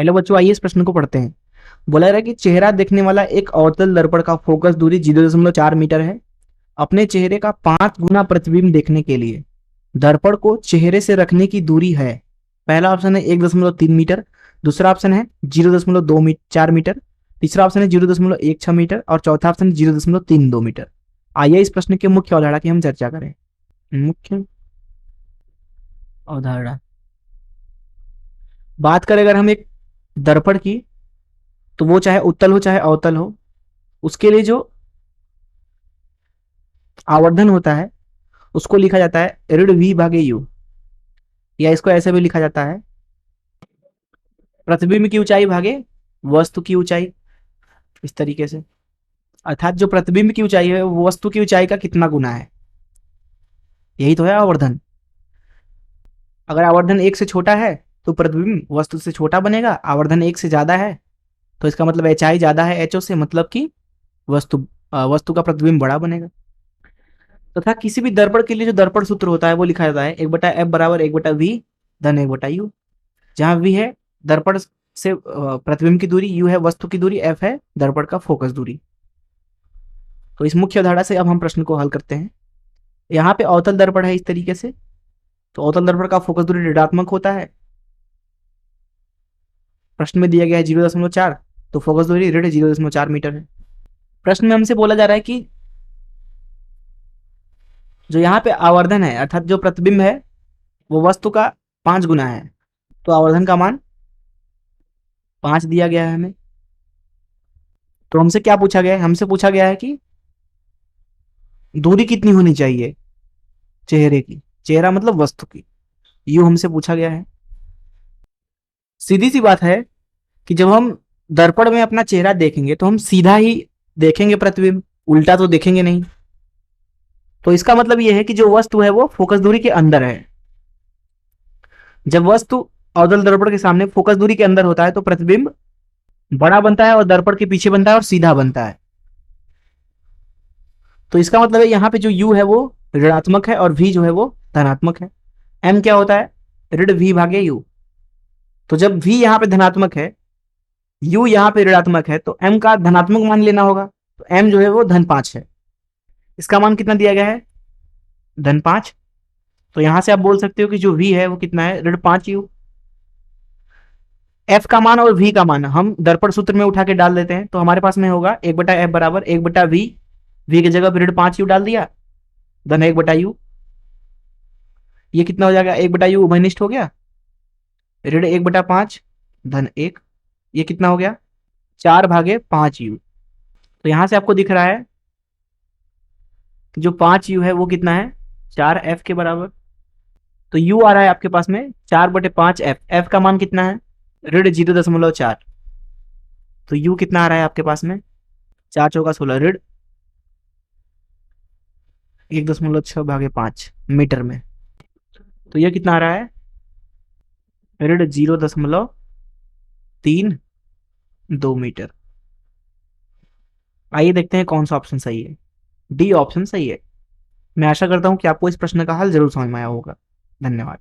Hello बच्चों, आइए इस प्रश्न को पढ़ते हैं। बोला जा रहा है कि चेहरा देखने वाला एक अवतल दर्पण का फोकस दूरी 0.4 मीटर है। अपने चेहरे का 5 गुना प्रतिबिंब देखने के लिए दर्पण को चेहरे से रखने की दूरी है। पहला ऑप्शन है 1.3 मीटर, दूसरा ऑप्शन है 0.4 मीटर, तीसरा ऑप्शन है 0.16 मीटर और चौथा ऑप्शन है 0.32 मीटर। आइए इस प्रश्न के मुख्य अवधारणा की हम चर्चा करें। मुख्य अवधारणा, बात करें अगर हम एक दर्पण की, तो वो चाहे उत्तल हो चाहे अवतल हो, उसके लिए जो आवर्धन होता है उसको लिखा जाता है ऋण वी भागे यू, या इसको ऐसे भी लिखा जाता है प्रतिबिंब की ऊंचाई भागे वस्तु की ऊंचाई। इस तरीके से, अर्थात जो प्रतिबिंब की ऊंचाई है वो वस्तु की ऊंचाई का कितना गुना है, यही तो है आवर्धन। अगर आवर्धन एक से छोटा है तो प्रतिबिंब वस्तु से छोटा बनेगा, आवर्धन एक से ज्यादा है तो इसका मतलब एच आई ज्यादा है एच ओ से, मतलब कि वस्तु का प्रतिबिंब बड़ा बनेगा। तथा किसी भी दर्पण के लिए जो दर्पण सूत्र होता है वो लिखा जाता है 1/f बराबर 1/v धन 1/u, जहां v है दर्पण से प्रतिबिंब की दूरी, u है वस्तु की दूरी, f है दर्पण का फोकस दूरी। तो इस मुख्य अवधारणा से अब हम प्रश्न को हल करते हैं। यहाँ पे अवतल दर्पण है इस तरीके से, तो अवतल दर्पण का फोकस दूरी ऋणात्मक होता है। प्रश्न में दिया गया है 0.4, तो फोकस दूरी ऋण 0.4 मीटर है। प्रश्न में हमसे बोला जा रहा है कि जो यहाँ पे आवर्धन है अर्थात जो प्रतिबिंब है वो वस्तु का 5 गुना है, तो आवर्धन का मान 5 दिया गया है हमें। तो हमसे क्या पूछा गया है, हमसे पूछा गया है कि दूरी कितनी होनी चाहिए चेहरे की, चेहरा मतलब वस्तु की, यू हमसे पूछा गया है। सीधी सी बात है कि जब हम दर्पण में अपना चेहरा देखेंगे तो हम सीधा ही देखेंगे प्रतिबिंब, उल्टा तो देखेंगे नहीं। तो इसका मतलब यह है कि जो वस्तु है वो फोकस दूरी के अंदर है। जब वस्तु अवतल दर्पण के सामने फोकस दूरी के अंदर होता है तो प्रतिबिंब बड़ा बनता है और दर्पण के पीछे बनता है और सीधा बनता है। तो इसका मतलब है यहाँ पे जो u है वो ऋणात्मक है और v जो है वो धनात्मक है। m क्या होता है, ऋण v भागे u। तो जब v यहाँ पे धनात्मक है, u यहाँ पे ऋणात्मक है, तो m का धनात्मक मान लेना होगा। तो m जो है वो धन 5 है। इसका मान कितना दिया गया है, धन 5। तो यहां से आप बोल सकते हो कि जो v है वो कितना है, ऋण 5u। f का मान और v का मान हम दर्पण सूत्र में उठा के डाल देते हैं, तो हमारे पास में होगा 1/f बराबर 1/v, v की जगह ऋण 5u डाल दिया धन 1/u। ये कितना हो जाएगा, 1/u उभयनिष्ठ हो गया, ऋण 1/5 धन 1, ये कितना हो गया 4/5u। तो यहां से आपको दिख रहा है कि जो 5u है वो कितना है 4f के बराबर। तो u आ रहा है आपके पास में 4/5f, f का मान कितना है ऋण 0.4। तो u कितना आ रहा है आपके पास में 4×4=16 ऋण 1.6/5 मीटर में। तो यह कितना आ रहा है ऋण 0.32 मीटर। आइए देखते हैं कौन सा ऑप्शन सही है। डी ऑप्शन सही है। मैं आशा करता हूं कि आपको इस प्रश्न का हल जरूर समझ में आया होगा। धन्यवाद।